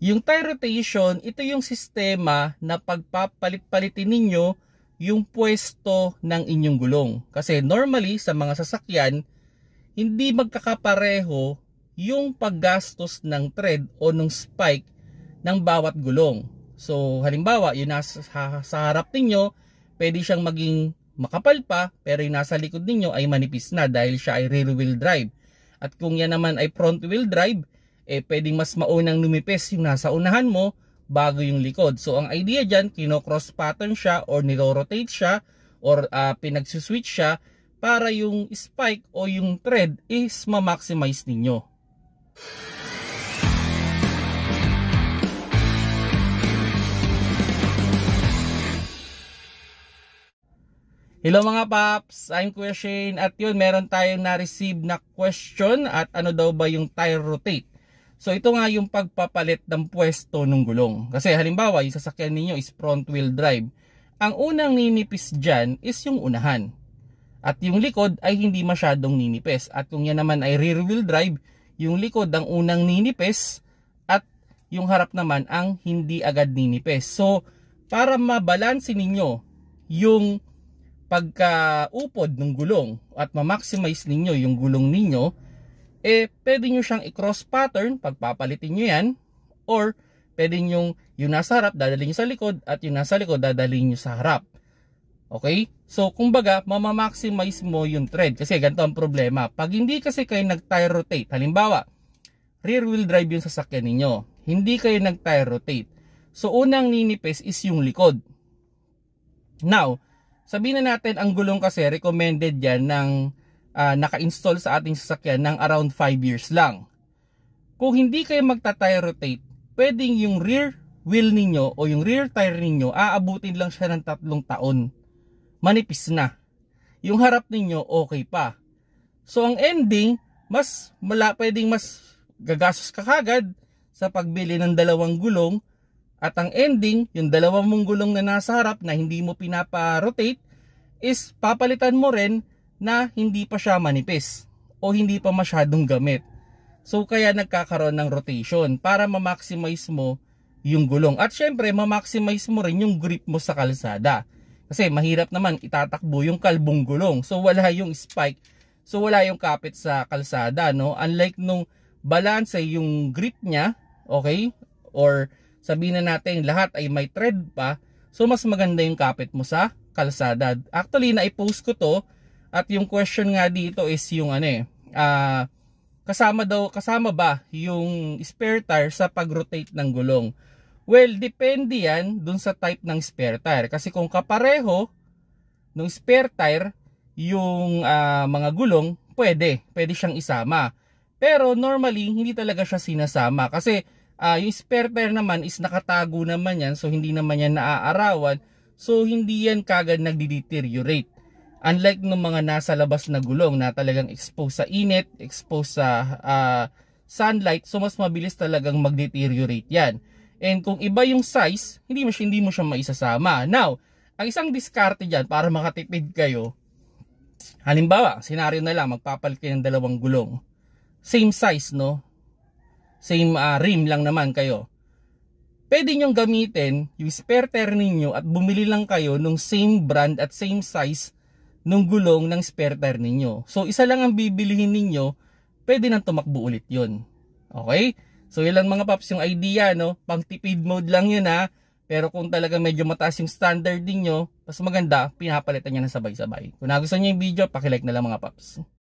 Yung tire rotation, ito yung sistema na pagpapalit-palitin ninyo yung pwesto ng inyong gulong. Kasi normally sa mga sasakyan, hindi magkakapareho yung paggastos ng tread o ng spike ng bawat gulong. So halimbawa, yung nasa sa harap ninyo, pwede siyang maging makapal pa, pero yung nasa likod ninyo ay manipis na dahil siya ay rear wheel drive. At kung yan naman ay front wheel drive, pwedeng mas maunang lumipis yung nasa unahan mo bago yung likod. So ang idea dyan, kino-cross pattern siya or niro-rotate siya or pinagsuswitch siya para yung spike o yung tread is ma-maximize ninyo. Hello mga paps, I'm Kuya Shane at yun, meron tayong na-receive na question at ano daw ba yung tire rotate. So ito nga yung pagpapalit ng pwesto ng gulong. Kasi halimbawa, yung sasakyan ninyo is front wheel drive. Ang unang ninipis dyan is yung unahan. At yung likod ay hindi masyadong ninipis. At kung yan naman ay rear wheel drive, yung likod ang unang ninipis at yung harap naman ang hindi agad ninipis. So para mabalansin ninyo yung pagkaupod ng gulong at ma-maximize ninyo yung gulong ninyo, pwede nyo siyang i-cross pattern, pagpapalitin nyo yan, or pwede nyo yung nasa harap dadalhin nyo sa likod at yung nasa likod dadalhin nyo sa harap. Okay? So kumbaga, mama-maximize mo yung tread kasi ganito ang problema. Pag hindi kasi kayo nag-tire rotate, halimbawa, rear wheel drive yung sasakyan ninyo, hindi kayo nag-tire rotate. So unang ninipis is yung likod. Now, sabihin na natin ang gulong kasi recommended yan ng naka-install sa ating sasakyan ng around 5 years lang. Kung hindi kayo magta-tire rotate, pwedeng yung rear wheel ninyo o yung rear tire ninyo aabutin lang siya ng 3 taon. Manipis na. Yung harap ninyo okay pa. So ang ending, pwedeng mas gagastos ka kagad sa pagbili ng 2 gulong at ang ending, yung 2 mong gulong na nasa harap na hindi mo pinapa-rotate is papalitan mo rin na hindi pa siya manipis o hindi pa masyadong gamit. So kaya nagkakaroon ng rotation para ma-maximize mo yung gulong. At syempre, ma-maximize mo rin yung grip mo sa kalsada. Kasi mahirap naman itatakbo yung kalbong gulong. So wala yung spike. So wala yung kapit sa kalsada, no? Unlike nung balance yung grip niya, okay? Or sabihin na natin lahat ay may tread pa. So mas maganda yung kapit mo sa kalsada. Actually, na-post ko to. At yung question nga dito is yung kasama ba yung spare tire sa pag-rotate ng gulong? Well, depende yan dun sa type ng spare tire. Kasi kung kapareho ng spare tire yung mga gulong, pwede siyang isama. Pero normally, hindi talaga siya sinasama. Kasi yung spare tire naman is nakatago naman yan. So hindi naman yan naaarawan. So hindi yan kagad nagdi-deteriorate. Unlike ng mga nasa labas na gulong na talagang exposed sa init, exposed sa sunlight, so mas mabilis talagang mag-deteriorate yan. And kung iba yung size, hindi mo siya maisasama. Now, ang isang diskarte dyan para makatipid kayo, halimbawa, senaryo na lang, magpapalit kayo ng 2 gulong. Same size, no? Same rim lang naman kayo. Pwede nyong gamitin yung spare tire ninyo at bumili lang kayo ng same brand at same size nung gulong ng spare tire ninyo. So isa lang ang bibilihin ninyo, pwede nang tumakbo ulit yun. Okay? So yun lang mga paps yung idea, no? Pang tipid mode lang yun ha. Pero kung talaga medyo mataas yung standard ninyo, mas maganda, pinapalitan nyo na sabay-sabay. Kung nagustuhan nyo yung video, pakilike na lang mga paps.